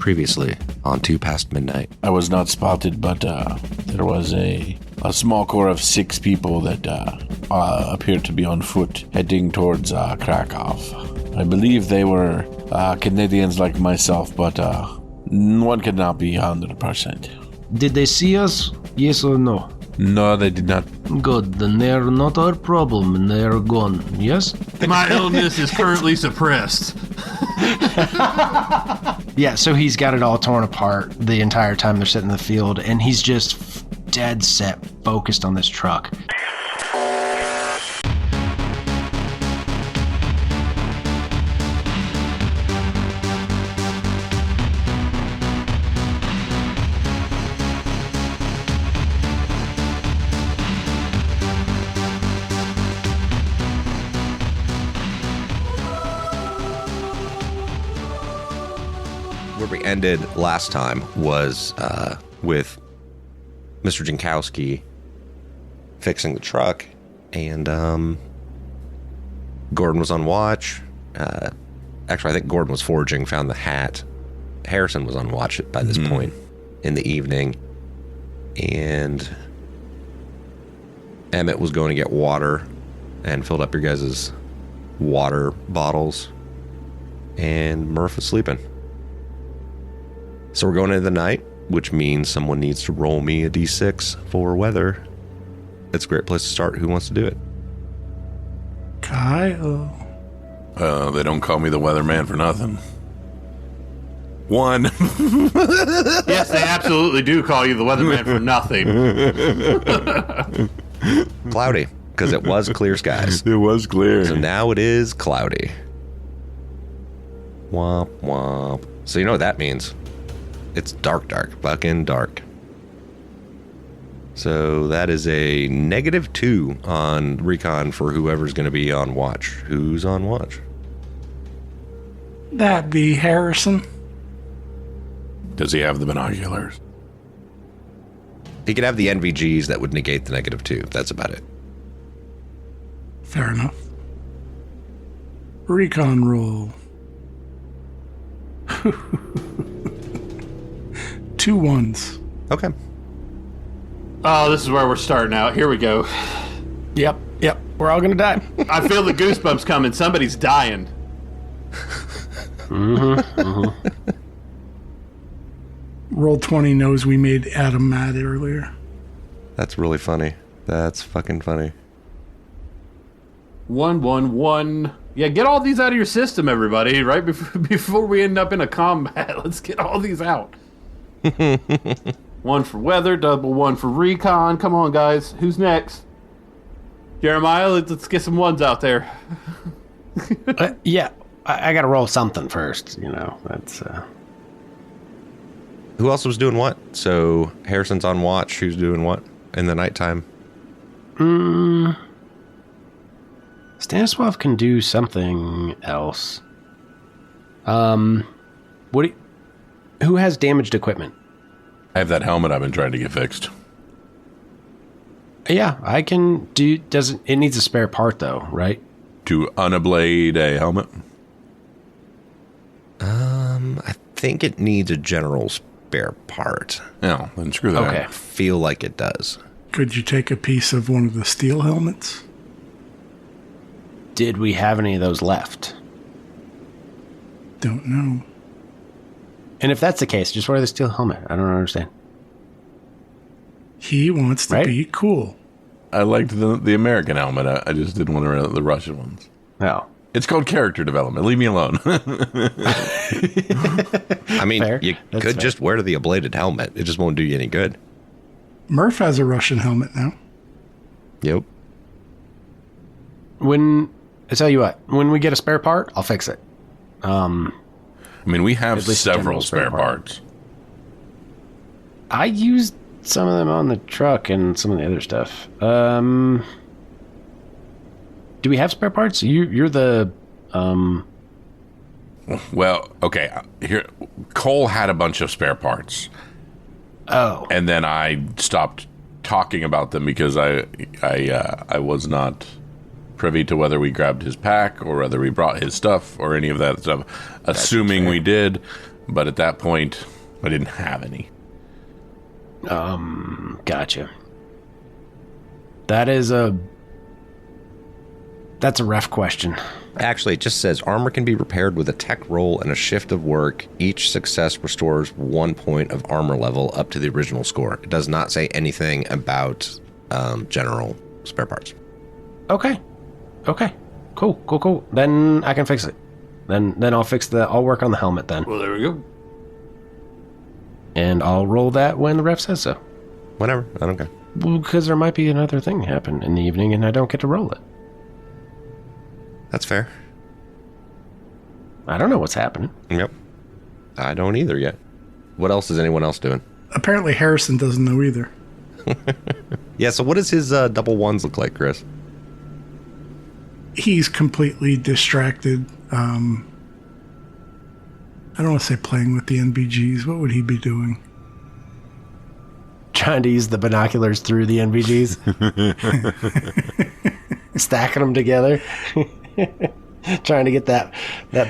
previously on 2 Past Midnight? I was not spotted, but there was a small corps of 6 people that appeared to be on foot heading towards Krakow. I believe they were Canadians like myself, but one could not be 100%. Did they see us? Yes or no? No, they did not. Good, then they're not our problem and they are gone, yes? My illness is currently suppressed. Yeah, so he's got it all torn apart the entire time they're sitting in the field, and he's just dead set, focused on this truck. Where we ended last time was with Mr. Jankowski fixing the truck, and Gordon was on watch. Actually, I think Gordon was foraging, found the hat. Harrison was on watch by this point in the evening, and Emmett was going to get water and filled up your guys' water bottles, and Murph was sleeping. So we're going into the night, which means someone needs to roll me a d6 for weather. It's a great place to start. Who wants to do it? Kyle. They don't call me the weatherman for nothing. 1. Yes, they absolutely do call you the weatherman for nothing. Cloudy, because it was clear skies. It was clear. So now it is cloudy. Womp womp. So you know what that means. It's dark, fucking dark. So that is a -2 on recon for whoever's going to be on watch. Who's on watch? That'd be Harrison. Does he have the binoculars? He could have the NVGs that would negate the -2. That's about it. Fair enough. Recon roll. 2 1s. Okay. Oh, this is where we're starting out. Here we go. Yep. We're all gonna die. I feel the goosebumps coming. Somebody's dying. Roll 20 knows we made Adam mad earlier. That's really funny. That's fucking funny. 1, 1, 1. Yeah, get all these out of your system, everybody, right before we end up in a combat. Let's get all these out. 1 for weather, double 1 for recon. Come on, guys. Who's next? Jeremiah, let's get some 1s out there. Yeah, I gotta roll something first, you know. That's Who else was doing what? So Harrison's on watch. Who's doing what in the nighttime? Stanislav can do something else. Who has damaged equipment? I have that helmet I've been trying to get fixed. Yeah, I can do. It needs a spare part though, right? To unablade a helmet? I think it needs a general spare part. No, then screw that. Okay. I feel like it does. Could you take a piece of one of the steel helmets? Did we have any of those left? Don't know. And if that's the case, just wear the steel helmet. I don't understand. He wants to be cool. I liked the American helmet. I just didn't want to wear the Russian ones. Oh. It's called character development. Leave me alone. I mean, Fair. you That's could fair. just wear the ablated helmet. It just won't do you any good. Murph has a Russian helmet now. Yep. I tell you what, when we get a spare part, I'll fix it. I mean, we have At least several general spare spare part. parts. I used some of them on the truck and some of the other stuff. Do we have spare parts? You're the Well, okay. Here, Cole had a bunch of spare parts. Oh. And then I stopped talking about them because I was not privy to whether we grabbed his pack or whether we brought his stuff or any of that stuff. Assuming we did, But at that point, I didn't have any. Gotcha. That's a ref question. Actually, it just says armor can be repaired with a tech roll and a shift of work. Each success restores 1 point of armor level up to the original score. It does not say anything about general spare parts. Okay. Cool. Then I can fix it. Then I'll work on the helmet then. Well, there we go. And I'll roll that when the ref says so. Whatever. I don't care. Well, because there might be another thing happen in the evening and I don't get to roll it. That's fair. I don't know what's happening. Yep. I don't either yet. What else is anyone else doing? Apparently Harrison doesn't know either. Yeah, so what does his double ones look like, Chris? He's completely distracted. I don't want to say playing with the NBGs. What would he be doing? Trying to use the binoculars through the NVGs. Stacking them together. Trying to get that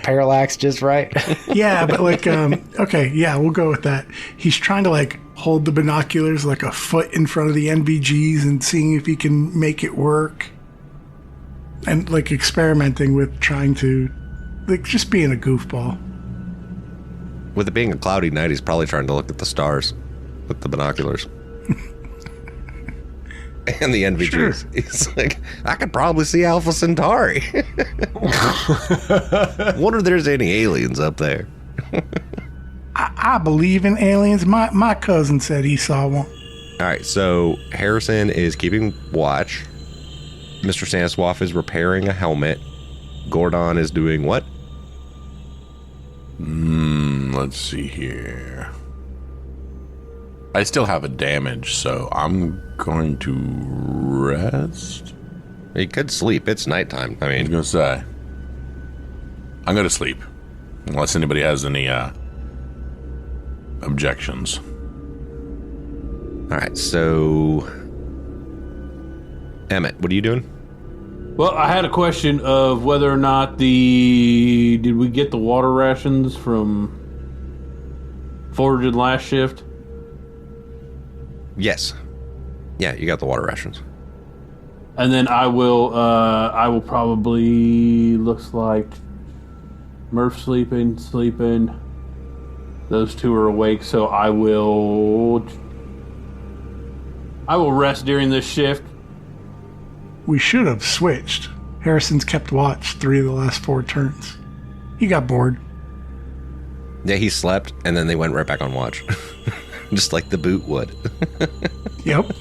parallax just right. Yeah, but like, okay, yeah, we'll go with that. He's trying to like hold the binoculars like a foot in front of the NVGs and seeing if he can make it work. And like experimenting with trying to, like, just being a goofball. With it being a cloudy night, he's probably trying to look at the stars with the binoculars. And the NVGs. Sure. He's like, I could probably see Alpha Centauri. Wonder if there's any aliens up there. I believe in aliens. My cousin said he saw one. All right, so Harrison is keeping watch. Mr. Sanswaff is repairing a helmet. Gordon is doing what? Let's see here. I still have a damage, so I'm going to rest. He could sleep. It's nighttime. I I mean, was going to say. I'm going to sleep. Unless anybody has any objections. all right, so Emmett, what are you doing? Well, I had a question of whether or not did we get the water rations from foraging last shift? Yes. Yeah, you got the water rations. And then I will probably, looks like Murph sleeping. Those two are awake, so I will rest during this shift. We should have switched. Harrison's kept watch 3 of the last 4 turns. He got bored. Yeah, he slept, and then they went right back on watch. Just like the boot would. Yep.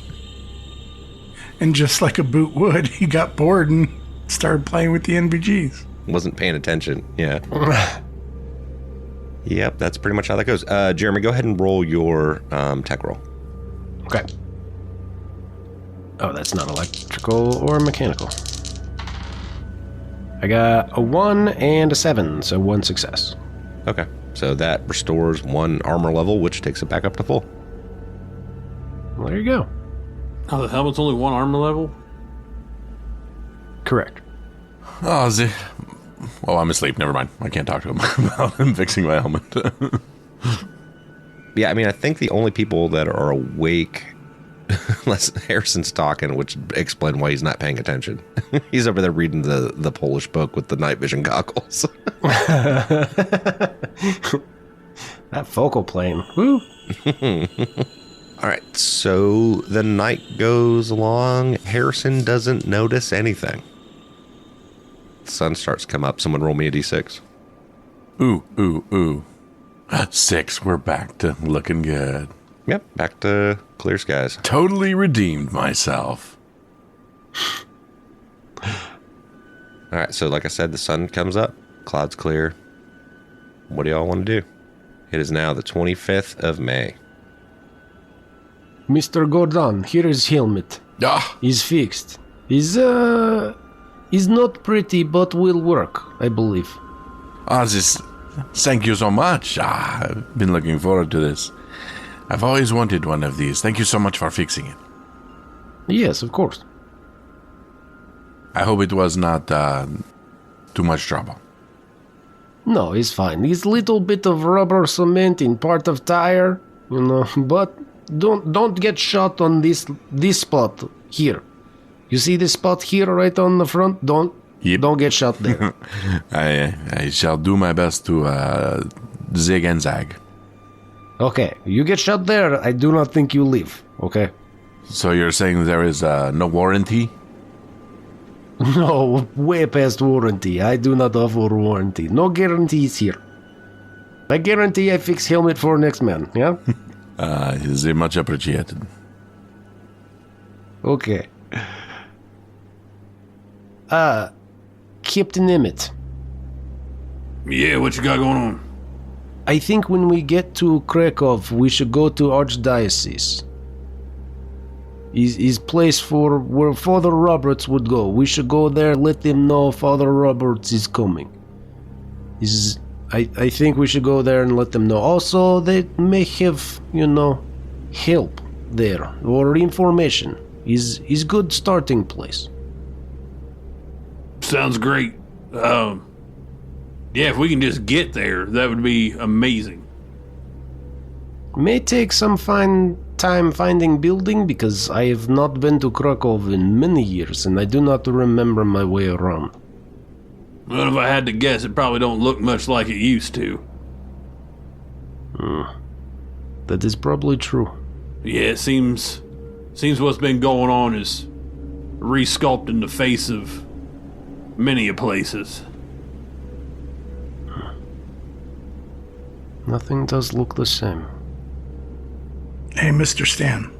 And just like a boot would, he got bored and started playing with the NVGs. Wasn't paying attention. Yeah. Yep, that's pretty much how that goes. Jeremy, go ahead and roll your tech roll. Okay. Oh, that's not electrical or mechanical. I got a 1 and a 7, so 1 success. Okay, so that restores 1 armor level, which takes it back up to full. Well, there you go. Oh, the helmet's only 1 armor level? Correct. Oh, well, I'm asleep. Never mind. I can't talk to him about him fixing my helmet. Yeah, I mean, I think the only people that are awake, unless Harrison's talking, which explains why he's not paying attention. He's over there reading the Polish book with the night vision goggles. That focal plane. Woo! All right, so the night goes along. Harrison doesn't notice anything. The sun starts to come up. Someone roll me a d6. Ooh. 6. We're back to looking good. Yep, back to clear skies. Totally redeemed myself. All right, so like I said, the sun comes up. Clouds clear. What do y'all want to do? It is now the 25th of May. Mr. Gordon, here is helmet. Ah, He's fixed. He's not pretty, but will work, I believe. thank you so much. I've been looking forward to this. I've always wanted one of these. Thank you so much for fixing it. Yes, of course. I hope it was not too much trouble. No, he's fine. He's little bit of rubber cement in part of tire, but don't get shot on this spot here. You see this spot here right on the front? Don't get shot there. I shall do my best to zig and zag. Okay, you get shot there, I do not think you leave, okay? So you're saying there is no warranty? No, way past warranty. I do not offer warranty. No guarantees here. I guarantee I fix helmet for next man, yeah? Is it much appreciated? Okay. Captain Emmett. Yeah, what you got going on? I think when we get to Krakow, we should go to Archdiocese. His place for where Father Roberts would go. We should go there, let them know Father Roberts is coming. I think we should go there and let them know. Also, they may have, help there or information. Is good starting place. Sounds great. Yeah, if we can just get there, that would be amazing. May take some time finding building because I have not been to Krakow in many years and I do not remember my way around. Well, if I had to guess, it probably don't look much like it used to. That is probably true. Yeah, it seems what's been going on is resculpting the face of many a places. Nothing does look the same. Hey, Mr. Stan.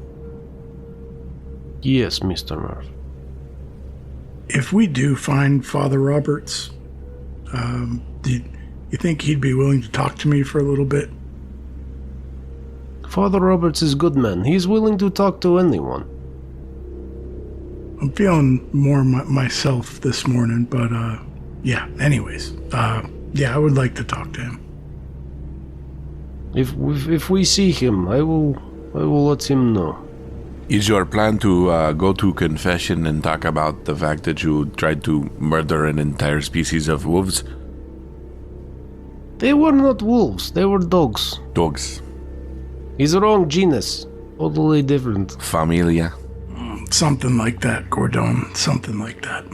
Yes, Mr. Murph. If we do find Father Roberts, do you think he'd be willing to talk to me for a little bit? Father Roberts is good man. He's willing to talk to anyone. I'm feeling more myself this morning, but yeah. Anyways, yeah, I would like to talk to him. If we see him, I will let him know. Is your plan to go to confession and talk about the fact that you tried to murder an entire species of wolves? They were not wolves, they were dogs. Dogs. He's the wrong genus. Totally different. Familia. Something like that, Gordon. Something like that.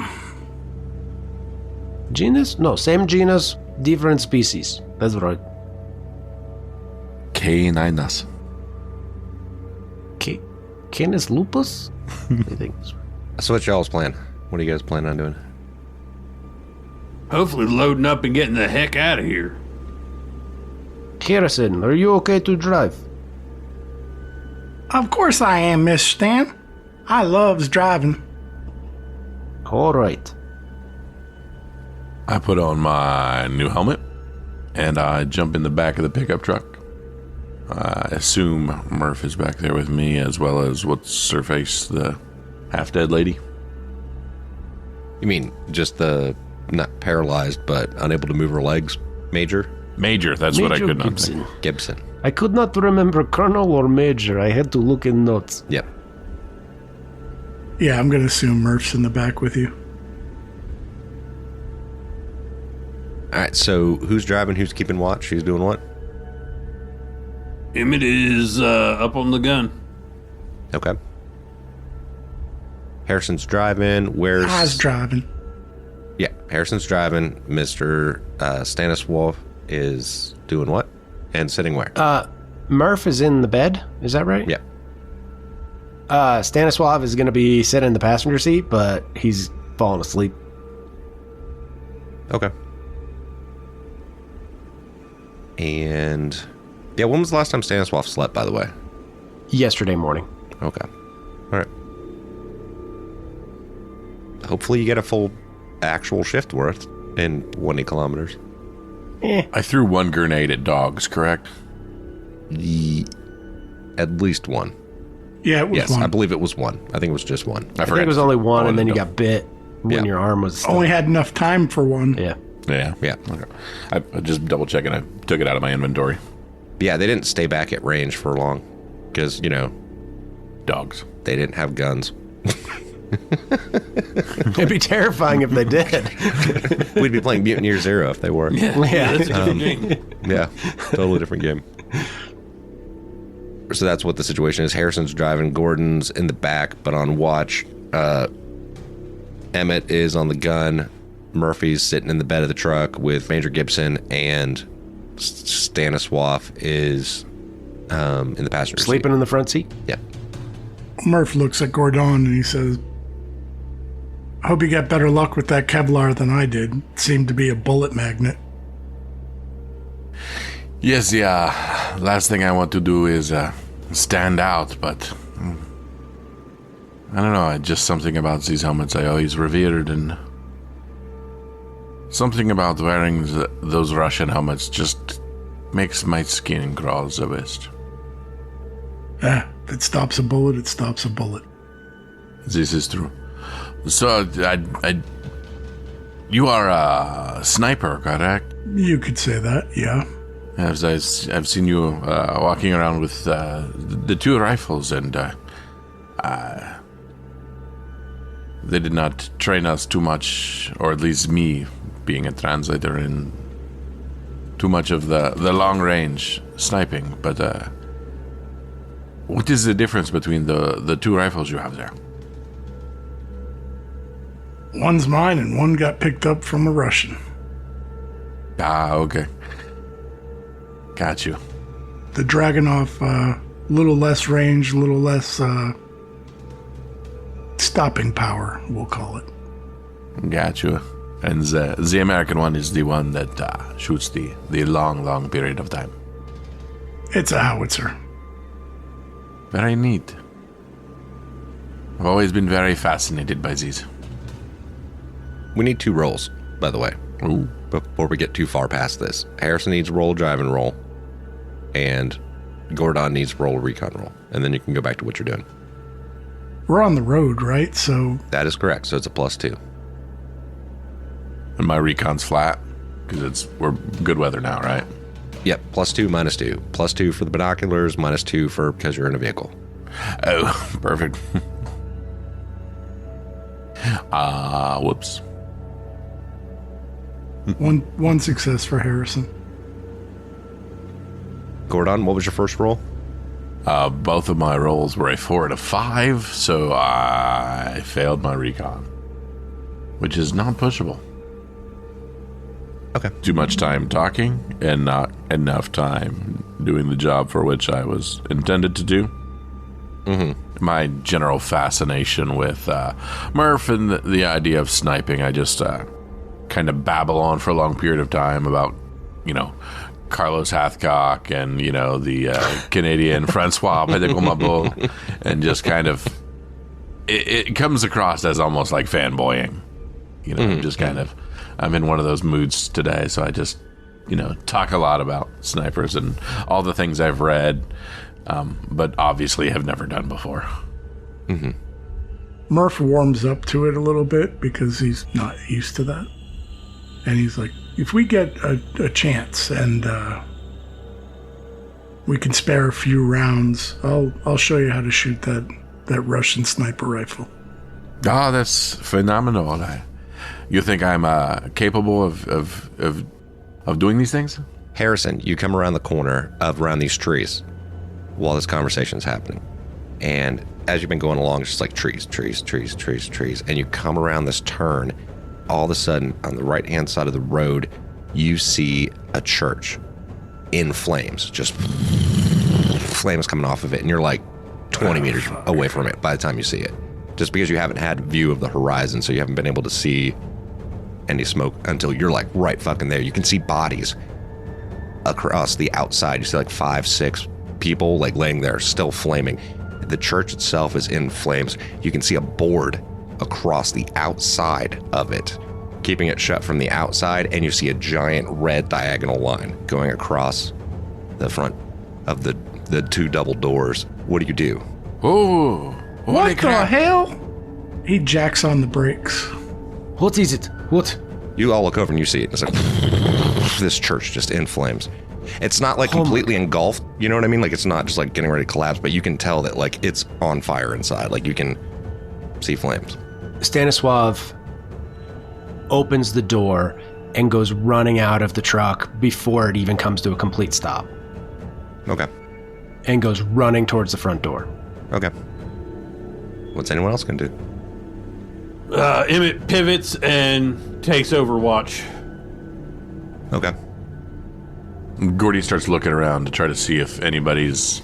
Genus? No, same genus, different species. That's right. Canis. Canis lupus? I think. So what's y'all's plan? What are you guys planning on doing? Hopefully loading up and getting the heck out of here. Harrison, are you okay to drive? Of course I am, Miss Stan. I loves driving. All right. I put on my new helmet and I jump in the back of the pickup truck. I assume Murph is back there with me, as well as what's her face, the half-dead lady. You mean just the not paralyzed but unable to move her legs, Major? Major, that's what I could not Gibson. think. Gibson. I could not remember Colonel or Major. I had to look in notes. Yep. Yeah, I'm gonna assume Murph's in the back with you. All right, so who's driving? Who's keeping watch? Who's doing what? Emmett is up on the gun. Okay. Harrison's driving. Where's... I's driving. Yeah, Harrison's driving. Mr. Stanislav is doing what? And sitting where? Murph is in the bed. Is that right? Yep. Stanislav is going to be sitting in the passenger seat, but he's falling asleep. Okay. And... yeah, when was the last time Stanislav slept, by the way? Yesterday morning. Okay. All right. Hopefully you get a full actual shift worth in 20 kilometers. I threw one grenade at dogs, correct? At least one. Yeah, it was Yes, one. I believe it was one. I think it was just one. I think it was only one, and then you got bit when Yeah. your arm was... Only had enough time for one. Yeah. Yeah. Yeah. Okay. I just double checking. I took it out of my inventory. Yeah, they didn't stay back at range for long because, Dogs. they didn't have guns. It'd be terrifying if they did. We'd be playing Mutineer Zero if they were. Yeah. That's a different game. Yeah, totally different game. So that's what the situation is. Harrison's driving, Gordon's in the back, but on watch. Emmett is on the gun. Murphy's sitting in the bed of the truck with Major Gibson, and Stanislav is in the passenger Sleeping in the front seat? Yeah. Murph looks at Gordon and he says, I hope you got better luck with that Kevlar than I did. It seemed to be a bullet magnet. Yes, yeah. Last thing I want to do is stand out, but I don't know. Just something about these helmets I always revered, and something about wearing those Russian helmets just makes my skin crawl the best. If it stops a bullet, it stops a bullet. This is true. So, you are a sniper, correct? You could say that, yeah. I've seen you walking around with the two rifles, and they did not train us too much, or at least me, being a translator, in too much of the long-range sniping. But what is the difference between the two rifles you have there? One's mine and one got picked up from a Russian. Ah, okay. Got you. The Dragunov, little less range, little less stopping power, we'll call it. Got you. And the American one is the one that shoots the long period of time. It's a howitzer. Very neat. I've always been very fascinated by these. We need 2 rolls, by the way, Ooh. before we get too far past this. Harrison needs roll, drive, and roll. And Gordon needs roll, recon roll. And then you can go back to what you're doing. We're on the road, right? So That is correct. So it's a +2. And my recon's flat, because we're good weather now, right? Yep, +2, -2. +2 for the binoculars, -2 for because you're in a vehicle. Oh, perfect. Whoops. one success for Harrison. Gordon, what was your first roll? Both of my rolls were a 4 and a 5, so I failed my recon, which is not pushable. Okay. Too much time talking and not enough time doing the job for which I was intended to do. Mm-hmm. My general fascination with Murph and the idea of sniping, I just kind of babble on for a long period of time about, Carlos Hathcock and, the Canadian Francois Pedicomabo, and just kind of, it comes across as almost like fanboying. Just kind of, I'm in one of those moods today, so I just, talk a lot about snipers and all the things I've read, but obviously have never done before. Mm-hmm. Murph warms up to it a little bit because he's not used to that. And he's like, if we get a chance and we can spare a few rounds, I'll show you how to shoot that Russian sniper rifle. Oh, that's phenomenal. You think I'm capable of doing these things? Harrison, you come around the corner around these trees while this conversation's happening. And as you've been going along, it's just like trees. And you come around this turn. All of a sudden, on the right-hand side of the road, you see a church in flames. Just flames coming off of it. And you're like 20 meters away from it by the time you see it. Just because you haven't had view of the horizon, so you haven't been able to see any smoke until you're like right fucking there. You can see bodies across the outside. You see like 5, 6 people like laying there, still flaming. The church itself is in flames. You can see a board across the outside of it, keeping it shut from the outside, and you see a giant red diagonal line going across the front of the 2 double doors. What do you do? Oh, what the hell? He jacks on the brakes. What is it? What? You all look over and you see it. It's like this church just in flames. It's not like completely engulfed, you know what I mean? Like it's not just like getting ready to collapse, but you can tell that like it's on fire inside. Like you can see flames. Stanislav opens the door and goes running out of the truck before it even comes to a complete stop. Okay. And goes running towards the front door. Okay. What's anyone else going to do? Emmett pivots and takes over watch. Okay. Gordy starts looking around to try to see if anybody's,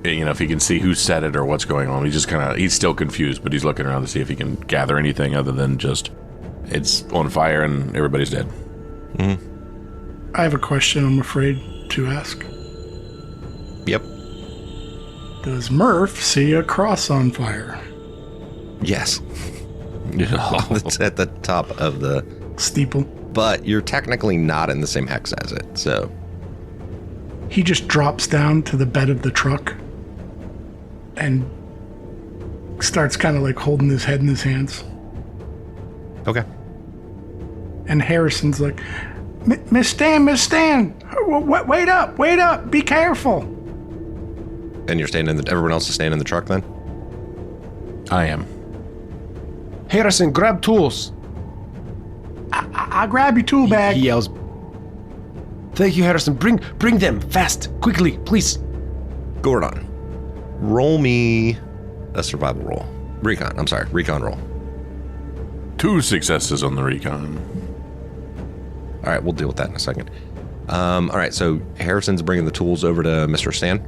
if he can see who said it or what's going on. He's still confused, but he's looking around to see if he can gather anything other than just it's on fire and everybody's dead. Mm-hmm. I have a question I'm afraid to ask. Yep. Does Murph see a cross on fire? Yes. It's at the top of the steeple. But you're technically not in the same hex as it, so. He just drops down to the bed of the truck and starts kind of like holding his head in his hands. Okay. And Harrison's like, Miss Stan, wait up, be careful. And you're staying everyone else is staying in the truck then? I am. Harrison, grab tools. I'll grab your tool bag. He yells. Thank you, Harrison. Bring them fast, quickly, please. Gordon, roll me a survival roll. Recon roll. 2 successes on the recon. All right, we'll deal with that in a second. All right, so Harrison's bringing the tools over to Mr. Stan.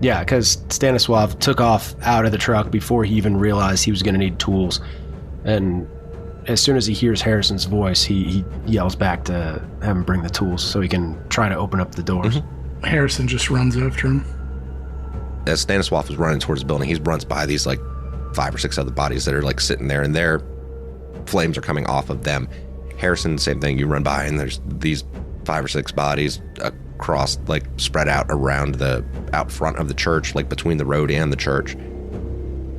Yeah, because Stanislav took off out of the truck before he even realized he was going to need tools. And as soon as he hears Harrison's voice, he yells back to have him bring the tools so he can try to open up the doors. Mm-hmm. Harrison just runs after him. As Stanislav is running towards the building, he runs by these like 5 or 6 other bodies that are like sitting there, and their flames are coming off of them. Harrison, same thing. You run by, and there's these 5 or 6 bodies across, like spread out around out front of the church, like between the road and the church.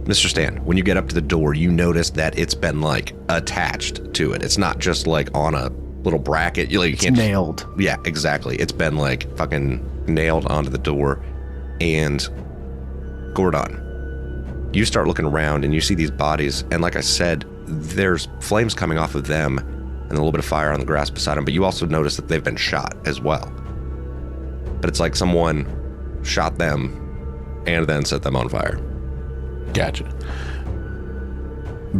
Mr. Stan, when you get up to the door, you notice that it's been like attached to it. It's not just like on a little bracket. You can't nailed. Yeah, exactly. It's been like fucking nailed onto the door. And Gordon, you start looking around and you see these bodies, and like I said, there's flames coming off of them and a little bit of fire on the grass beside them, but you also notice that they've been shot as well. But it's like someone shot them and then set them on fire. Gotcha.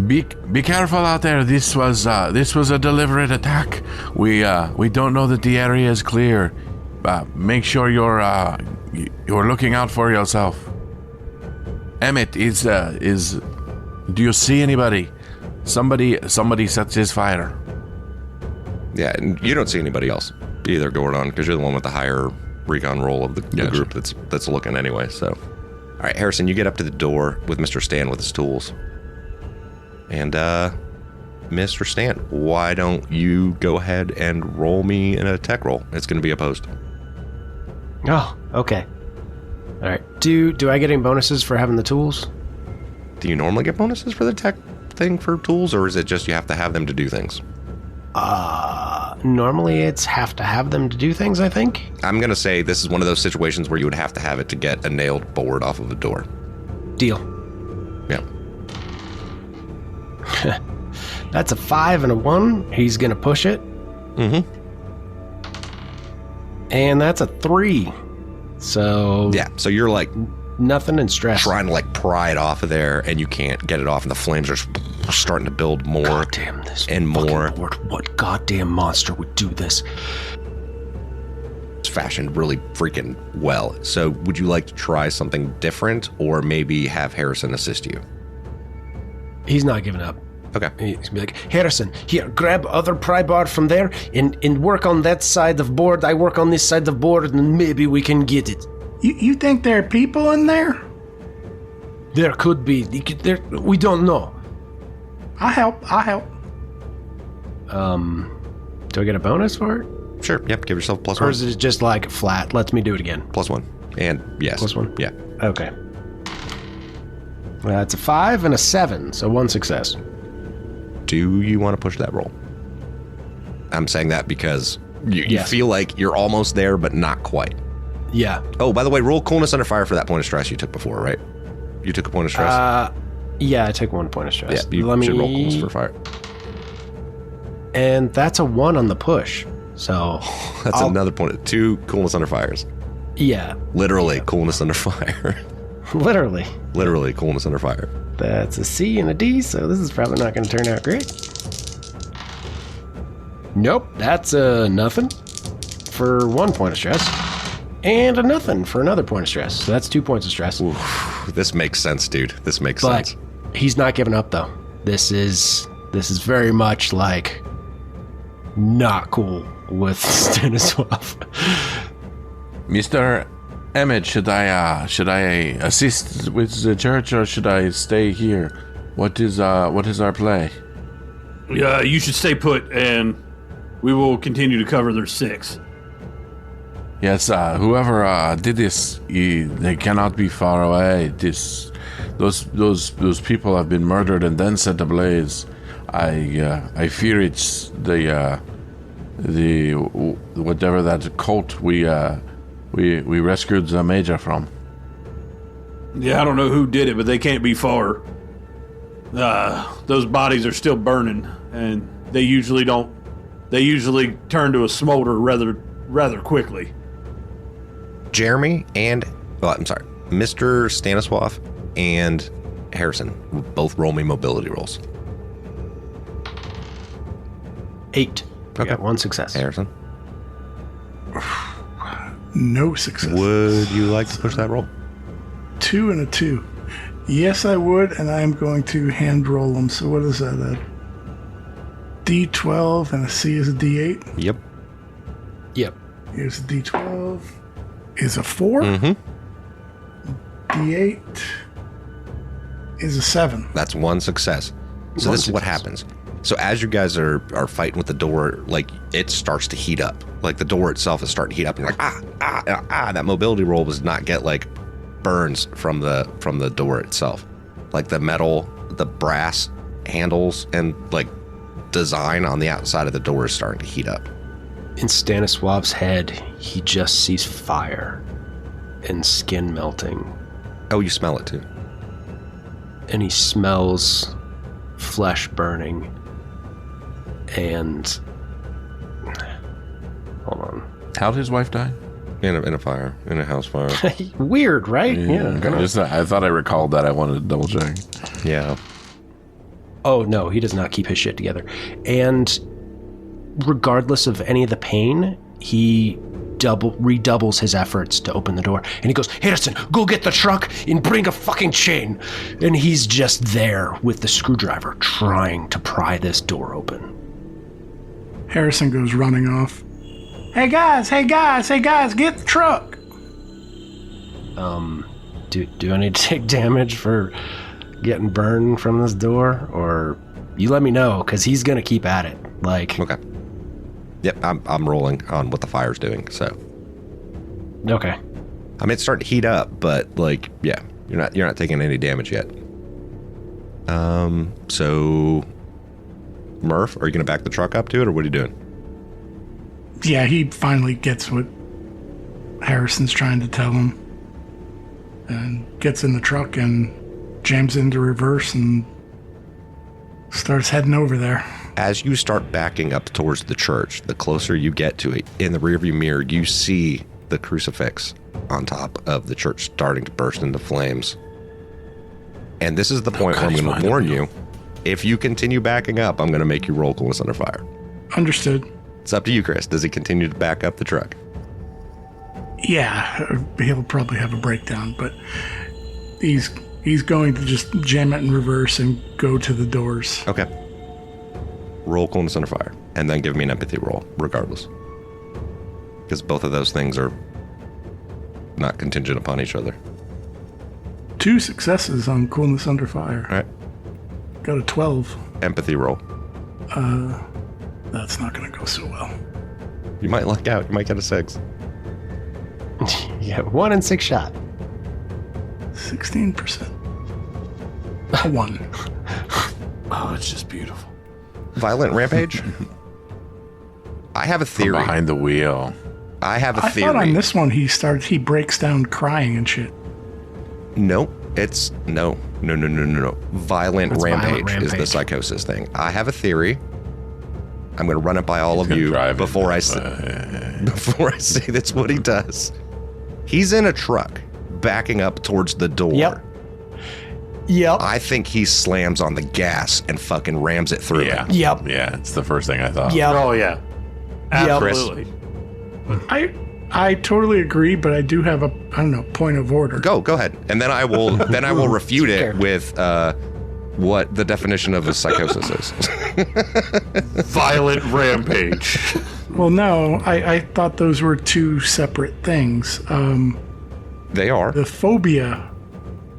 Be careful out there. This was a deliberate attack. We don't know that the area is clear. Make sure you're looking out for yourself. Emmett, do you see anybody? Somebody sets his fire. Yeah, and you don't see anybody else either, Gordon, because you're the one with the higher recon roll of the group that's looking anyway. So, all right, Harrison, you get up to the door with Mr. Stan with his tools. And Mr. Stan, why don't you go ahead and roll me in a tech roll? It's going to be opposed. Oh, okay. All right. Do I get any bonuses for having the tools? Do you normally get bonuses for the tech thing for tools, or is it just you have to have them to do things? Normally it's have to have them to do things, I think. I'm going to say this is one of those situations where you would have to have it to get a nailed board off of a door. Deal. Yeah. That's a 5 and a 1. He's going to push it. Mm-hmm. And that's a 3. So... Yeah, so you're like... Nothing in stress. Trying to like pry it off of there, and you can't get it off, and the flames are starting to build more. Goddamn this and more. Board. What goddamn monster would do this? It's fashioned really freaking well. So would you like to try something different, or maybe have Harrison assist you? He's not giving up. Okay. He's gonna be like, Harrison, here, grab other pry bar from there and work on that side of board. I work on this side of board, and maybe we can get it. You think there are people in there? There could be. We don't know. I'll help. Do I get a bonus for it? Sure. Yep. Give yourself +1. Or is it just like flat? Lets me do it again. +1. And yes. +1? Yeah. Okay. That's a 5 and a 7, so 1 success. Do you want to push that roll? I'm saying that because you feel like you're almost there, but not quite. Yeah. Oh, by the way, roll coolness under fire for that point of stress you took before, right? You took a point of stress? Yeah, I take 1 point of stress. Yeah, you should roll coolness for fire. And that's a 1 on the push. So That's another point. 2 coolness under fires. Yeah. Literally, coolness under fire. Literally. Literally, coolness under fire. That's a C and a D, so this is probably not going to turn out great. Nope, that's a nothing for 1 point of stress. And a nothing for another point of stress. So that's 2 points of stress. Oof, this makes sense, dude. This makes But sense. he's not giving up, though. This is very much like not cool with Stanislav. Mr. Emmett, should I assist with the church or should I stay here? What is our play? Yeah, you should stay put, and we will continue to cover their 6. Yes, whoever did this, they cannot be far away. Those people have been murdered and then set ablaze. I fear it's the whatever that cult we rescued the major from. Yeah, I don't know who did it, but they can't be far. Those bodies are still burning, and they usually turn to a smolder rather quickly. Jeremy and, Mr. Stanislav and Harrison both roll me mobility rolls. 8. Okay. We got 1 success. Harrison, No success. would you like to push that roll? 2 and a 2. Yes, I would, and I'm going to hand roll them. So what is that? A D12 and a C is a D8. Yep. Yep. Here's a D12. Is a 4. Mm-hmm. D8 is a 7. That's 1 success. So this is what happens. So as you guys are fighting with the door, like, it starts to heat up. Like, the door itself is starting to heat up, and you're like, that mobility roll does not get, like, burns from the door itself. Like, the metal, the brass handles, and, like, design on the outside of the door is starting to heat up. In Stanislav's head, he just sees fire and skin melting. Oh, you smell it too. And he smells flesh burning. And hold on. How'd his wife die? In a fire, in a house fire. Weird, right? Yeah. I thought I recalled that. I wanted to double check. Yeah. Oh no, he does not keep his shit together. And regardless of any of the pain, he redoubles his efforts to open the door. And he goes, Harrison, go get the truck and bring a fucking chain. And he's just there with the screwdriver trying to pry this door open. Harrison goes running off. Hey guys, get the truck. Do I need to take damage for getting burned from this door? Or you let me know, because he's going to keep at it. Like, Okay. Yep, I'm rolling on what the fire's doing, so. okay. I mean, it's starting to heat up, but, like, yeah, you're not taking any damage yet. So Murph, are you gonna back the truck up to it, or what are you doing? Yeah, he finally gets what Harrison's trying to tell him, and gets in the truck and jams into reverse and starts heading over there. As you start backing up towards the church, the closer you get to it, in the rearview mirror, you see the crucifix on top of the church starting to burst into flames. And this is the point where I'm going to warn you. If you continue backing up, I'm going to make you roll coolness under fire. Understood. It's up to you, Chris. Does he continue to back up the truck? Yeah, he'll probably have a breakdown, but he's going to just jam it in reverse and go to the doors. Okay. Roll coolness under fire, and then give me an empathy roll, regardless. Because both of those things are not contingent upon each other. 2 successes on coolness under fire. All right. Got a 12. Empathy roll. That's not going to go so well. You might luck out. You might get a 6. Yeah, 1 in 6 shot. 16%. 1. Oh, it's just beautiful. Violent rampage? I have a From theory. behind the wheel. I have a I theory. thought on this one he breaks down crying and shit. No, it's no. No. Violent That's rampage violent is the rampage. psychosis thing. I have a theory. I'm going to run it by all of you before I say that's what he does. He's in a truck backing up towards the door. Yep. I think he slams on the gas and fucking rams it through. Yeah. It. Yep. Yeah, it's the first thing I thought. Yep. Oh yeah, absolutely. I totally agree, but I do have a point of order. Go ahead, and then I will refute it with what the definition of a psychosis is. Violent rampage. Well, no, I thought those were two separate things. They are. The phobia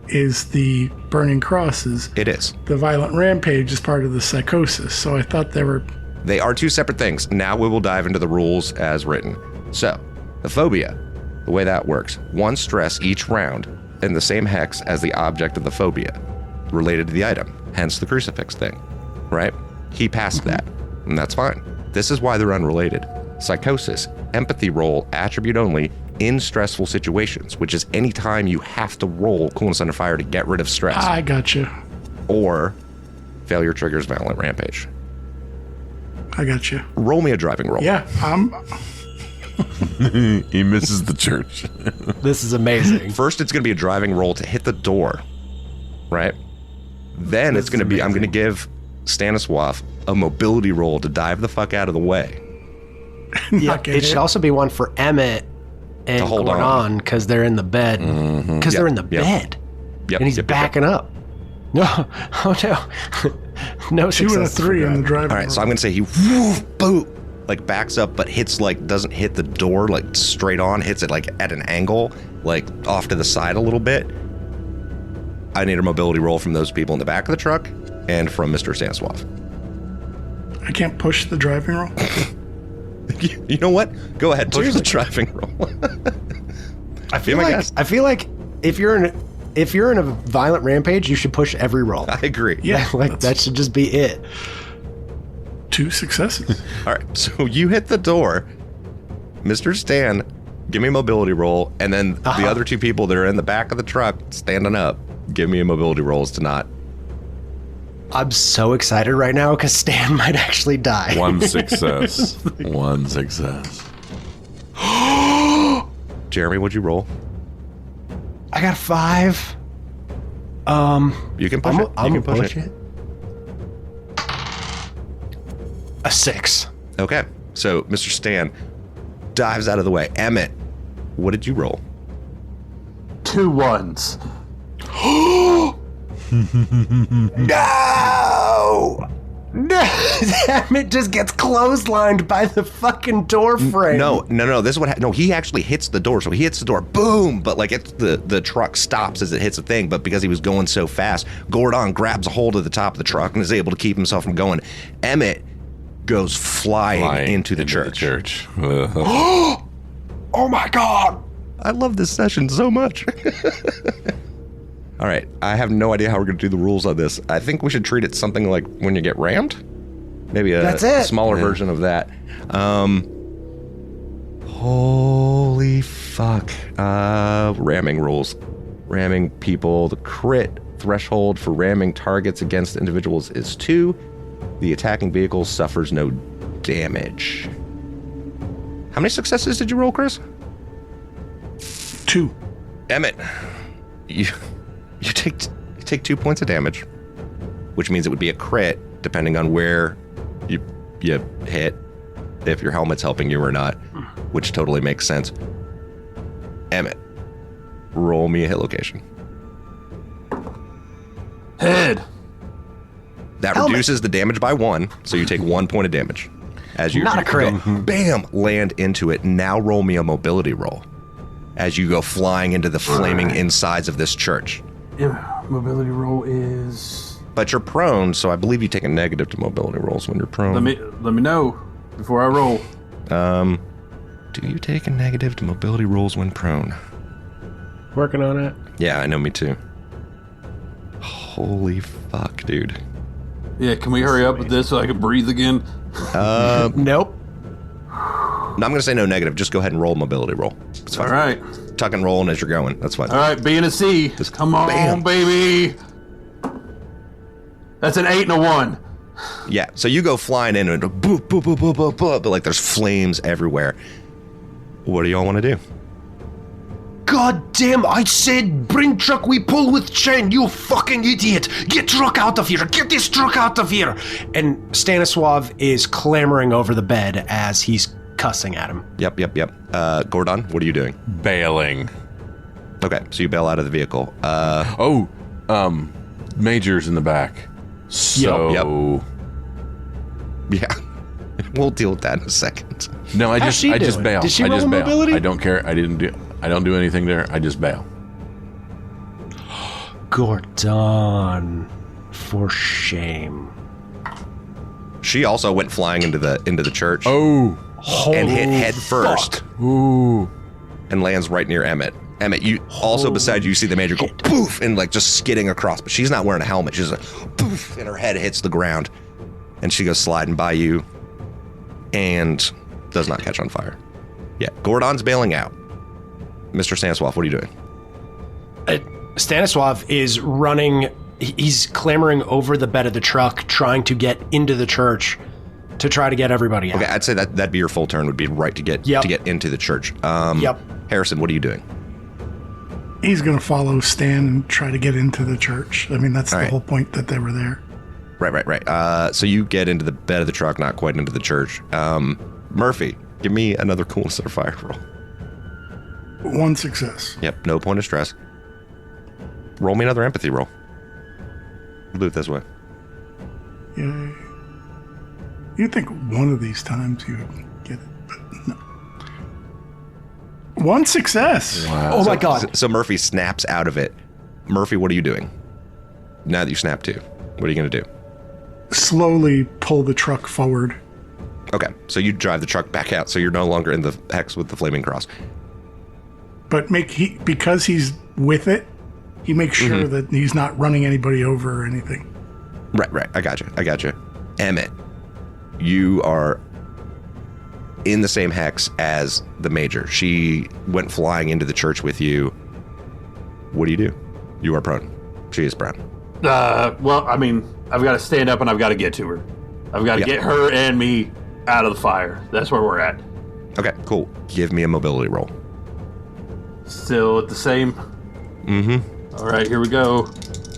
is the burning crosses. It is. The violent rampage is part of the psychosis. So I thought they were. They are two separate things. Now we will dive into the rules as written. So, the phobia, the way that works, one stress each round in the same hex as the object of the phobia, related to the item, hence the crucifix thing, right? He passed that, and that's fine. This is why they're unrelated. Psychosis, empathy roll, attribute only, in stressful situations, which is any time you have to roll coolness under fire to get rid of stress. I gotcha. Or failure triggers violent rampage. I gotcha. Roll me a driving roll. Yeah, He misses the church. This is amazing. First, it's going to be a driving roll to hit the door, right? Then it's going to be, I'm going to give Stanislav a mobility roll to dive the fuck out of the way. Yeah, get it should hit. also be one for Emmett and To hold on. Gordon because they're in the bed. Because they're in the Yep. bed. Yep, And he's yep. backing up. No. Oh, no. No 2 and a success. 3 in the driving. All right, so I'm going to say he boom, like backs up, but hits doesn't hit the door like straight on, hits it like at an angle, like off to the side a little bit. I need a mobility roll from those people in the back of the truck and from Mr. Stanislav. I can't push the driving roll. You know what? Go ahead, push the driving roll. I feel my like guess. if you're in a violent rampage, you should push every roll. I agree. Yeah, Like that should just be it. 2 successes. All right, so you hit the door. Mr. Stan, give me a mobility roll, and then the other two people that are in the back of the truck standing up, give me a mobility rolls to not. I'm so excited right now because Stan might actually die. One success. One success. Jeremy, what'd you roll? I got 5. You can push it. I'm You gonna can push it. A 6. Okay, so Mr. Stan dives out of the way. Emmett, what did you roll? 2 1s. No! Damn, it just gets clotheslined by the fucking door frame. No. This is what. No, he actually hits the door. So he hits the door, boom! But like the truck stops as it hits the thing. But because he was going so fast, Gordon grabs a hold of the top of the truck and is able to keep himself from going. Emmett goes flying into the church. Oh my god! I love this session so much. All right, I have no idea how we're going to do the rules on this. I think we should treat it something like when you get rammed. Maybe That's it. smaller version of that. Holy fuck. Ramming rules. Ramming people. The crit threshold for ramming targets against individuals is 2. The attacking vehicle suffers no damage. How many successes did you roll, Chris? 2. Emmett, you take 2 points of damage, which means it would be a crit depending on where you hit, if your helmet's helping you or not, which totally makes sense. Emmett, roll me a hit location. Head. That Helmet. reduces the damage by 1, so you take 1 point of damage. As you Not a crit. go, bam, land into it. Now roll me a mobility roll as you go flying into the flaming insides of this church. Yeah, mobility roll is. But you're prone, so I believe you take a negative to mobility rolls when you're prone. Let me know before I roll. Do you take a negative to mobility rolls when prone? Working on it. Yeah, I know, me too. Holy fuck, dude. Yeah, can we hurry up with this so I can breathe again? Nope. No, I'm going to say no negative. Just go ahead and roll mobility roll. It's fine. All right. Tuck and rolling as you're going. That's fine. All right, B and a C. Come on, bam. baby. That's an 8 and a 1. Yeah, so you go flying in and boop, boop, boop, boop, boop, boop, but like there's flames everywhere. What do y'all want to do? God damn, I said bring truck we pull with chain, you fucking idiot. Get truck out of here, get this truck out of here. And Stanislav is clamoring over the bed as he's cussing at him. Yep. Gordon, what are you doing? Bailing. Okay, so you bail out of the vehicle. Major's in the back. So... Yeah, we'll deal with that in a second. No, I just bail. Did she I roll just bail. mobility? I don't care. I don't do anything there. I just bail. Gordon, for shame. She also went flying into the church. Oh. And hit head first. Ooh. And lands right near Emmett. Emmett, you also beside you see the major go poof and like just skidding across, but she's not wearing a helmet. She's like poof, and her head hits the ground, and she goes sliding by you, and does not catch on fire. Yeah, Gordon's bailing out. Mr. Stanislav, what are you doing? Stanislav is running. He's clambering over the bed of the truck, trying to get into the church to try to get everybody out. Okay, I'd say that'd be your full turn. Would be right to get into the church. Harrison, what are you doing? He's going to follow Stan and try to get into the church. I mean, that's the whole point that they were there. Right. So you get into the bed of the truck, not quite into the church. Murphy, give me another coolness or fire roll. 1 success. Yep, no point of stress. Roll me another empathy roll. We'll do it this way. Yeah. You'd think one of these times you would get it, but no. 1 success. Wow. Oh my God. So Murphy snaps out of it. Murphy, what are you doing? Now that you snap too, what are you going to do? Slowly pull the truck forward. Okay, so you drive the truck back out, so you're no longer in the hex with the flaming cross. But because he's with it, he makes sure that he's not running anybody over or anything. Right. I got you. Emmett, you are in the same hex as the major. She went flying into the church with you. What do you do? You are prone. She is prone. Well, I mean, I've got to stand up and I've got to get to her. I've got to get her and me out of the fire. That's where we're at. Okay, cool. Give me a mobility roll. Still at the same? All right, here we go.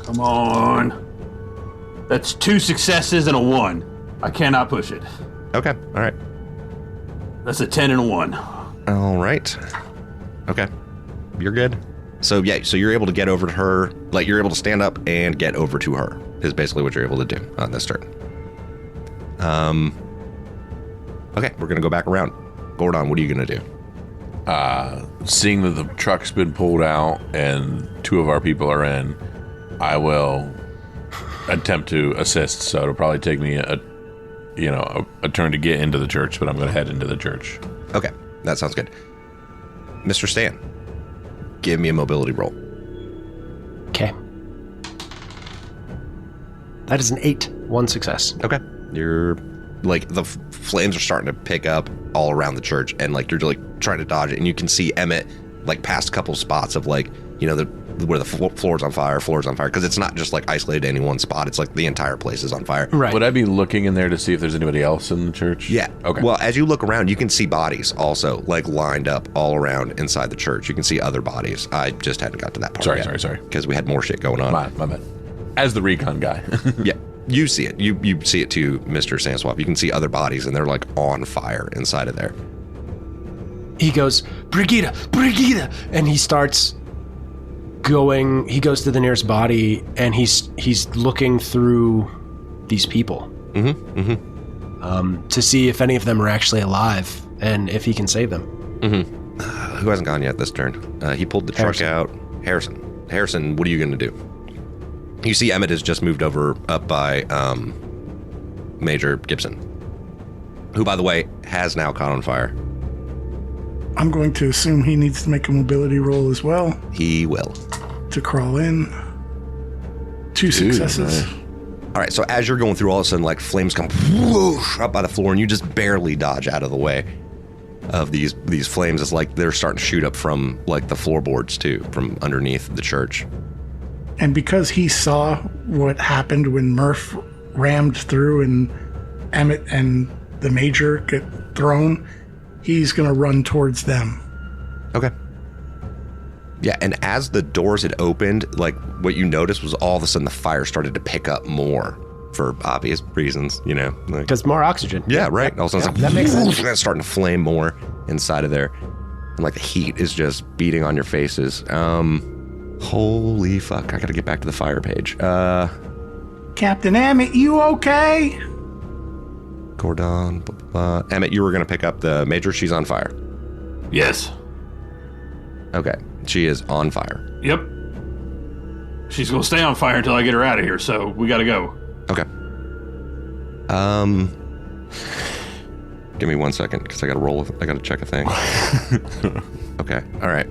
Come on. That's 2 successes and a 1. I cannot push it. Okay, all right. That's a 10 and a 1. All right. Okay, you're good. So you're able to get over to her. Like, you're able to stand up and get over to her is basically what you're able to do on this turn. Okay, we're going to go back around. Gordon, what are you going to do? Seeing that the truck's been pulled out and 2 of our people are in, I will attempt to assist. So it'll probably take me a turn to get into the church, but I'm going to head into the church. Okay, that sounds good. Mr. Stan, give me a mobility roll. Okay. That is an 8. 1 success. Okay. You're like the flames are starting to pick up all around the church, and like you're like trying to dodge it, and you can see Emmett like past a couple spots of like, you know, where the floor's on fire, because it's not just like isolated to any one spot. It's like the entire place is on fire. Right. Would I be looking in there to see if there's anybody else in the church? Yeah. Okay. Well, as you look around, you can see bodies also like lined up all around inside the church. You can see other bodies. I just hadn't got to that part yet. Sorry. Because we had more shit going on. My bad. As the recon guy. Yeah. You see it. You see it too, Mr. Sandswap. You can see other bodies, and they're like on fire inside of there. He goes, Brigida, and he starts going. He goes to the nearest body, and he's looking through these people to see if any of them are actually alive and if he can save them. Who hasn't gone yet this turn? He pulled the truck out. Harrison, what are you going to do? You see Emmett has just moved over up by Major Gibson, who, by the way, has now caught on fire. I'm going to assume he needs to make a mobility roll as well. He will. To crawl in. 2 successes. All right, so as you're going through, all of a sudden, like, flames come whoosh, up by the floor, and you just barely dodge out of the way of these flames. It's like they're starting to shoot up from, like, the floorboards, too, from underneath the church. And because he saw what happened when Murph rammed through and Emmett and the Major get thrown, he's going to run towards them. Okay. Yeah, and as the doors had opened, like, what you noticed was all of a sudden the fire started to pick up more for obvious reasons, you know. Like, Because more oxygen. yeah, right. All of a sudden, it's like, that makes sense. it's starting to flame more inside of there. And, like, the heat is just beating on your faces. Holy fuck. I gotta get back to the fire page. Captain Emmett, you okay? Gordon, blah, blah, blah. Emmett, you were gonna pick up the Major. She's on fire. Yes. Okay. She is on fire. Yep. She's gonna stay on fire until I get her out of here, so we gotta go. Okay. Give me 1 second, because I gotta check a thing. Okay. All right,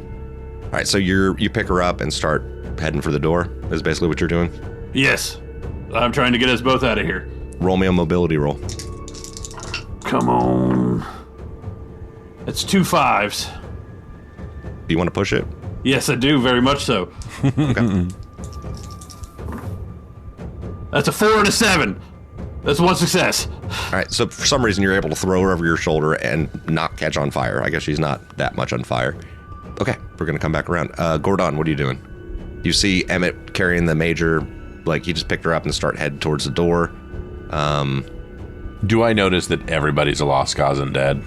so you pick her up and start heading for the door, is basically what you're doing? Yes. I'm trying to get us both out of here. Roll me a mobility roll. Come on. That's 2 5s. Do you want to push it? Yes, I do, very much so. Okay. That's a 4 and a 7. That's 1 success. All right, so for some reason you're able to throw her over your shoulder and not catch on fire. I guess she's not that much on fire. Okay, we're going to come back around. Gordon, what are you doing? You see Emmett carrying the Major, like he just picked her up and start heading towards the door. Do I notice that everybody's a lost cause and dead?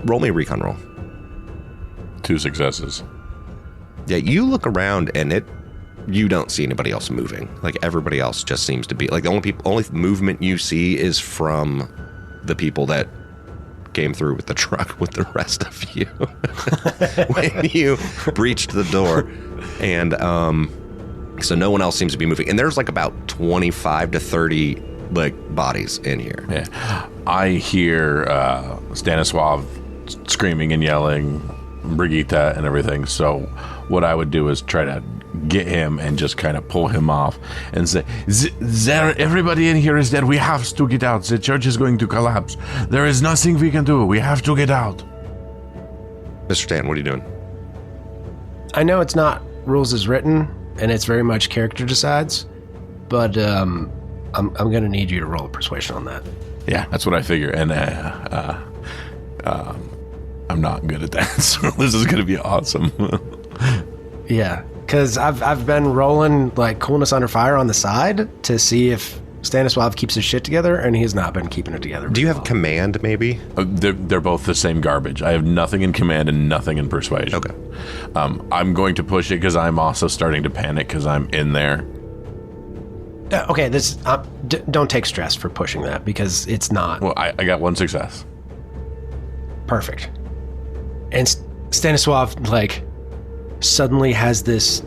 Roll me a recon roll. 2 successes. Yeah, you look around and you don't see anybody else moving. Like everybody else just seems to be like the only movement you see is from the people that came through with the truck with the rest of you when you breached the door. And so no one else seems to be moving. And there's like about 25 to 30 like bodies in here. Yeah. I hear Stanislav screaming and yelling, Brigitte and everything. So what I would do is try to get him and just kind of pull him off and say, everybody in here is dead. We have to get out. The church is going to collapse. There is nothing we can do. We have to get out. Mr. Stan, what are you doing? I know it's not rules as written, and it's very much character decides, but I'm going to need you to roll a persuasion on that. Yeah, that's what I figure. And I'm not good at that, so this is going to be awesome. Yeah, because I've been rolling like coolness under fire on the side to see if Stanislav keeps his shit together, and he has not been keeping it together. Do you have command, maybe? They're both the same garbage. I have nothing in command and nothing in persuasion. Okay. I'm going to push it because I'm also starting to panic because I'm in there. Okay, this don't take stress for pushing that because it's not. Well, I got 1 success. Perfect. And Stanislav, like, suddenly has this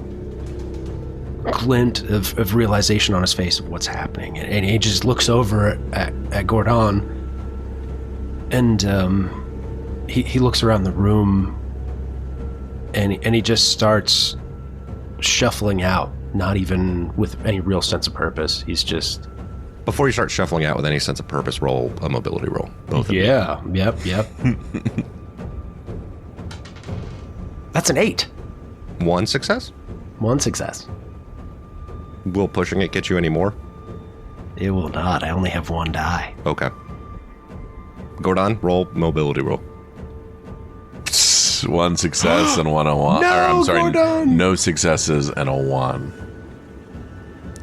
glint of realization on his face of what's happening. And he just looks over at Gordon, and he looks around the room, and he just starts shuffling out, not even with any real sense of purpose. He's just... Before you start shuffling out with any sense of purpose, roll a mobility roll. Both of you. Yeah, yep. That's an 8. 1 success? 1 success. Will pushing it get you any more? It will not. I only have 1 die. Okay. Gordon, roll mobility roll. 1 success and 1 on 1. No, I'm sorry, Gordon! no successes and a 1.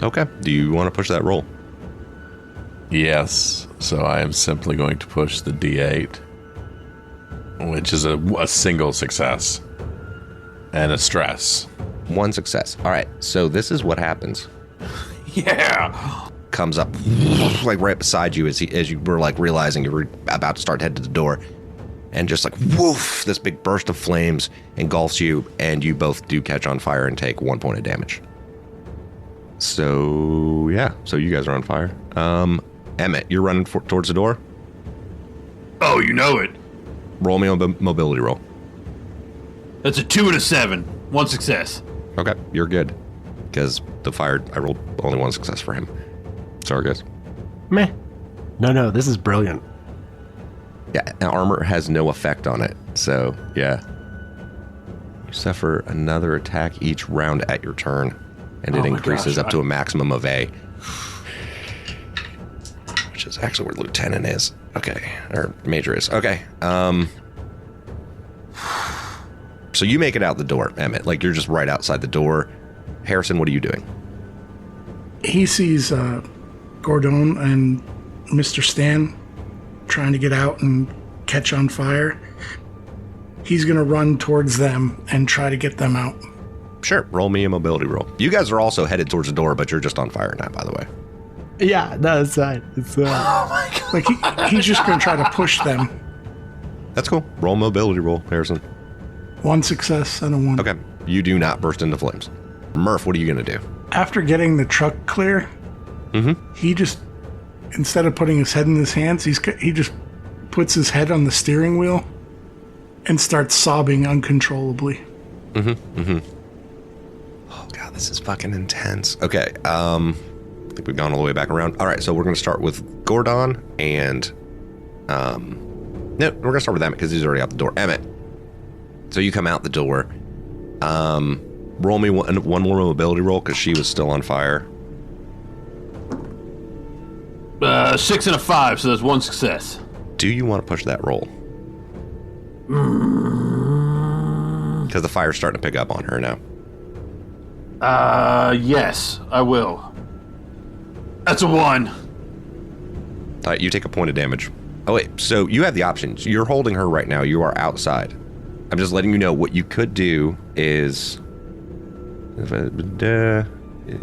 Okay. Do you want to push that roll? Yes. So I am simply going to push the D8, which is a single success and a stress. 1 success. All right. So this is what happens. Yeah. Comes up like right beside you as you were like realizing you were about to start heading to the door, and just like woof, this big burst of flames engulfs you, and you both do catch on fire and take 1 point of damage. So yeah, so you guys are on fire. Emmett, you're running towards the door. Oh, you know it. Roll me on mobility roll. That's a 2 and a 7. 1 success. Okay, you're good. Because I rolled only 1 success for him. Sorry, guys. Meh. No, this is brilliant. Yeah, armor has no effect on it. So, yeah. You suffer another attack each round at your turn. and it increases up to a maximum of A. Which is actually where lieutenant is. Okay. Or major is. Okay. So you make it out the door, Emmett. Like, you're just right outside the door. Harrison, what are you doing? He sees Gordon and Mr. Stan trying to get out and catch on fire. He's going to run towards them and try to get them out. Sure. Roll me a mobility roll. You guys are also headed towards the door, but you're just on fire now, by the way. Yeah, no, it's fine. It's Oh my God. Like, he's just going to try to push them. That's cool. Roll mobility roll, Harrison. 1 success and a 1. Okay. You do not burst into flames. Murph, what are you going to do? After getting the truck clear, he just, instead of putting his head in his hands, he just puts his head on the steering wheel and starts sobbing uncontrollably. Oh, God, this is fucking intense. Okay. I think we've gone all the way back around. All right, so we're going to start with Gordon and... no, we're going to start with Emmett because he's already out the door. Emmett. So you come out the door. Roll me one more mobility roll because she was still on fire. 6 and a 5, so that's 1 success. Do you want to push that roll? Because the fire's starting to pick up on her now. Yes, I will. That's a 1. All right, you take a point of damage. Oh, wait, so you have the options. You're holding her right now. You are outside. I'm just letting you know what you could do is...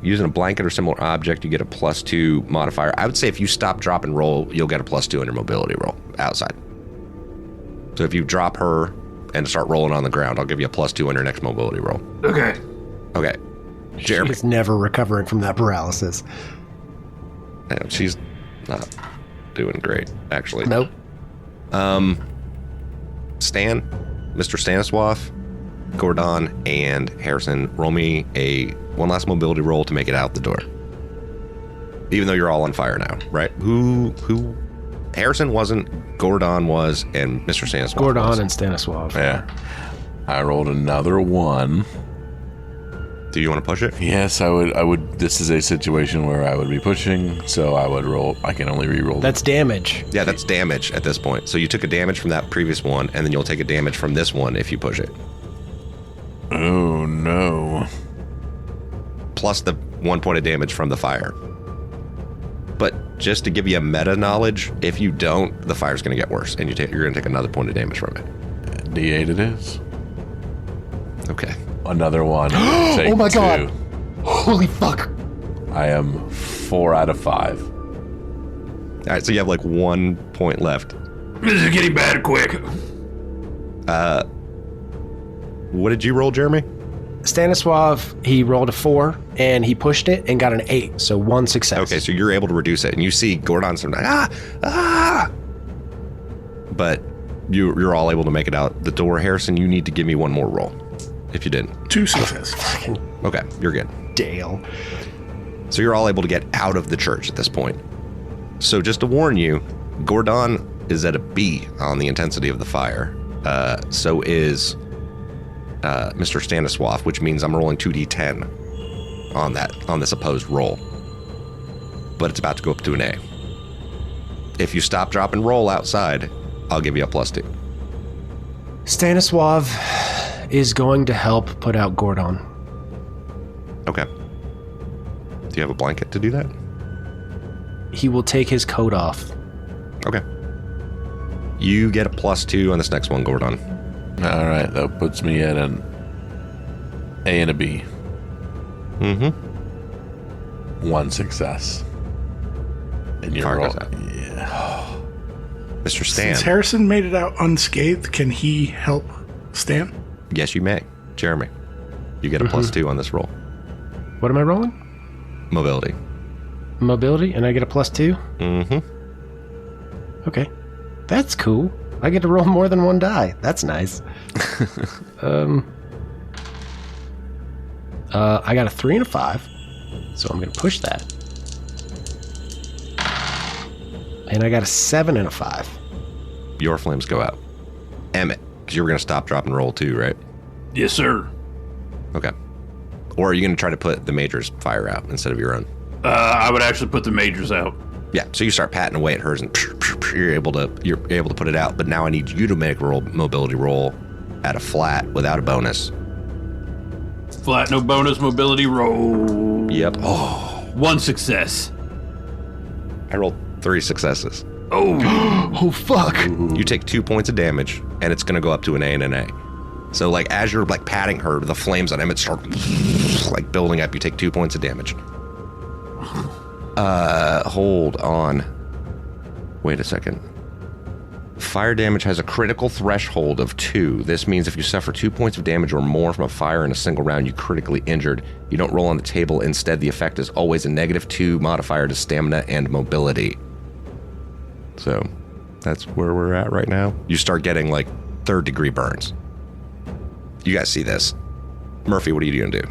using a blanket or similar object, you get a +2 modifier. I would say if you stop, drop, and roll, you'll get a +2 on your mobility roll outside. So if you drop her and start rolling on the ground, I'll give you a +2 on your next mobility roll. Okay. Okay. Jeremy. She's never recovering from that paralysis. Damn, she's not doing great, actually. Nope. Stan, Mr. Stanislav, Gordon, and Harrison, roll me one last mobility roll to make it out the door. Even though you're all on fire now, right? Who? Harrison wasn't, Gordon was, and Mr. Stanislav Gordon was. and Stanislav. Yeah. I rolled another 1. Do you want to push it? Yes, I would. This is a situation where I would be pushing, so I would roll. I can only re-roll. That's damage. Yeah, that's damage at this point. So you took a damage from that previous one, and then you'll take a damage from this one if you push it. Oh, no. Plus the 1 point of damage from the fire. But just to give you a meta knowledge, if you don't, the fire's going to get worse, and you're going to take another point of damage from it. D8 it is. Okay. Another 1. Oh my God. Holy fuck. I am 4 out of 5. All right, so you have like 1 point left. This is getting bad quick. What did you roll, Jeremy? Stanislav, he rolled a 4 and he pushed it and got an 8, so 1 success. Okay, so you're able to reduce it, and you see Gordon's like, but you're all able to make it out the door. Harrison, you need to give me one more roll. If you didn't. 2 successes. Okay, you're good. Dale. So you're all able to get out of the church at this point. So just to warn you, Gordon is at a B on the intensity of the fire. So is Mr. Stanislav, which means I'm rolling 2d10 on this opposed roll. But it's about to go up to an A. If you stop, drop, and roll outside, I'll give you a +2. Stanislav is going to help put out Gordon. Okay. Do you have a blanket to do that? He will take his coat off. Okay. You get a +2 on this next one, Gordon. All right, that puts me at an A and a B. 1 success. And you're Fire roll. goes out. Yeah. Mr. Stan. Since Harrison made it out unscathed, can he help Stan? Yes, you may. Jeremy, you get a +2 on this roll. What am I rolling? Mobility. Mobility, and I get a +2? Okay. That's cool. I get to roll more than 1 die. That's nice. I got a 3 and a 5, so I'm going to push that. And I got a 7 and a 5. Your flames go out. Emmett, because you were going to stop, drop, and roll too, right? Yes, sir. Okay. Or are you going to try to put the Major's fire out instead of your own? I would actually put the Major's out. Yeah, so you start patting away at hers, and you're able to put it out. But now I need you to make a mobility roll at a flat without a bonus. Flat, no bonus, mobility roll. Yep. Oh, 1 success. I rolled 3 successes. Oh. Oh, fuck. You take 2 points of damage, and it's going to go up to an A and an A. So, like, as you're, like, patting her, the flames on Emmett start, like, building up. You take 2 points of damage. Hold on. Wait a second. Fire damage has a critical threshold of 2. This means if you suffer 2 points of damage or more from a fire in a single round, you critically injured. You don't roll on the table. Instead, the effect is always a -2 modifier to stamina and mobility. So, that's where we're at right now. You start getting, like, 3rd-degree burns. You guys see this. Murphy, what are you going to do?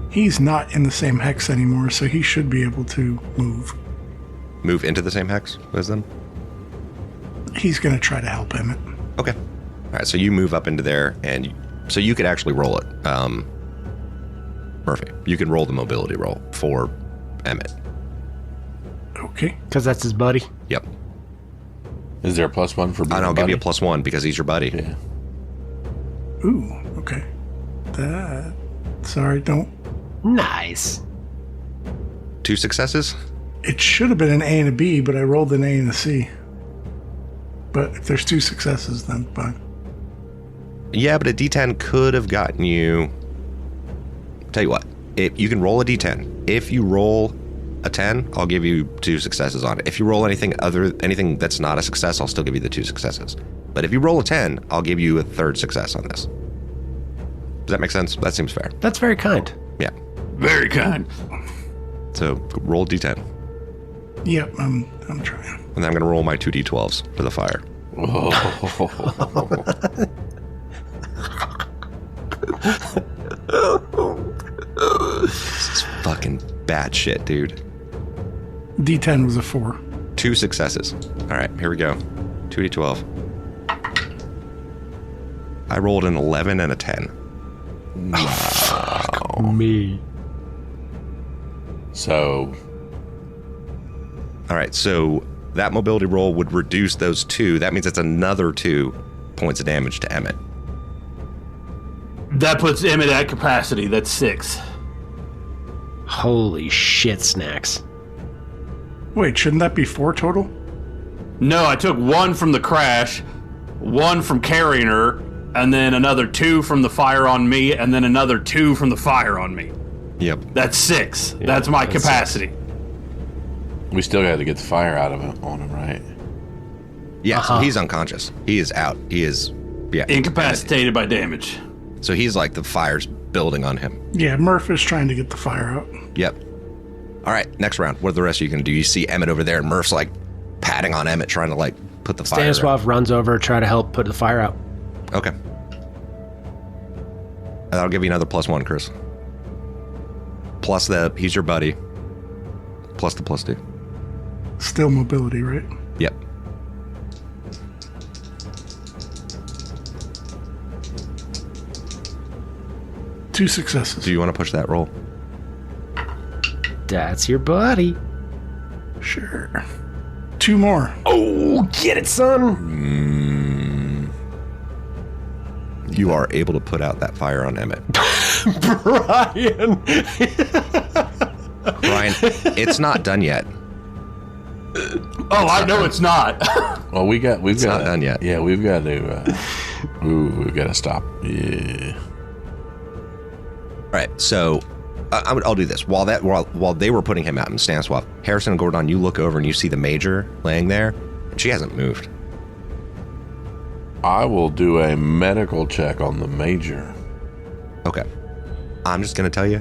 He's not in the same hex anymore, so he should be able to move. Move into the same hex as them? He's going to try to help Emmett. Okay. All right, so you move up into there, and so you could actually roll it. Murphy, you can roll the mobility roll for Emmett. Okay. Because that's his buddy. Yep. Is there a +1 for being And I'll a give buddy? you a +1 because he's your buddy. Yeah. Ooh, okay. Sorry, don't. Nice. 2 successes? It should have been an A and a B, but I rolled an A and a C. But if there's 2 successes, then fine. Yeah, but a D10 could have gotten you... Tell you what, if you can roll a D10. If you roll a 10, I'll give you 2 successes on it. If you roll anything that's not a success, I'll still give you the 2 successes. But if you roll a 10, I'll give you a 3rd success on this. Does that make sense? That seems fair. That's very kind. Yeah. Very kind. So roll D10. Yep, I'm trying. And then I'm going to roll my 2D12s for the fire. This is fucking bad shit, dude. D10 was a 4. 2 successes. All right, here we go. 2D12. I rolled an 11 and a 10. Me. So, All right, so that mobility roll would reduce those 2. That means it's another 2 points of damage to Emmett. That puts Emmett at capacity. That's 6. Holy shit, Snacks. Wait, shouldn't that be 4 total? No, I took 1 from the crash, 1 from carrying her, and then another 2 from the fire on me, and then another 2 from the fire on me. Yep. That's 6. That's my capacity. we still got to get the fire out of him on him, right? Yeah, so he's unconscious. He is out. He is, yeah. Incapacitated by damage. So he's like the fire's building on him. Yeah, Murph is trying to get the fire out. Yep. All right, next round. What are the rest of you going to do? You see Emmett over there, and Murph's like patting on Emmett, trying to like put the fire out. Stanislav runs over, try to help put the fire out. Okay. And I'll give you another +1, Chris. Plus he's your buddy. Plus the +2. Still mobility, right? Yep. Two successes. Do you want to push that roll? That's your buddy. Sure. 2 more. Oh, get it, son. You are able to put out that fire on Emmett. Brian. Brian, it's not done yet. Oh, I know it's not. Well, we've got not done yet. Yeah, we've got to. We've got to stop. Yeah. All right, so I'll do this. While they were putting him out in Stanislav, Harrison and Gordon, you look over and you see the Major laying there, and she hasn't moved. I will do a medical check on the Major. Okay. I'm just going to tell you,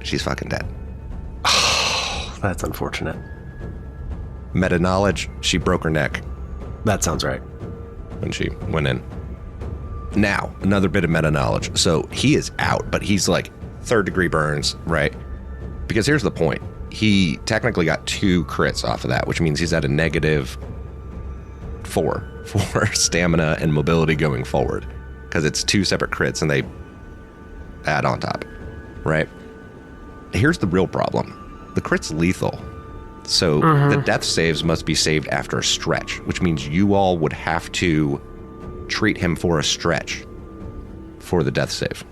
she's fucking dead. That's unfortunate. Meta knowledge, she broke her neck That sounds right. when she went in. Now, another bit of meta knowledge. So he is out, but he's like 3rd degree burns, right? Because here's the point. He technically got 2 crits off of that, which means he's at a -4 for stamina and mobility going forward. Because it's 2 separate crits and they add on top. right? Here's the real problem. The crit's lethal. So the death saves must be saved after a stretch, which means you all would have to treat him for a stretch for the death save.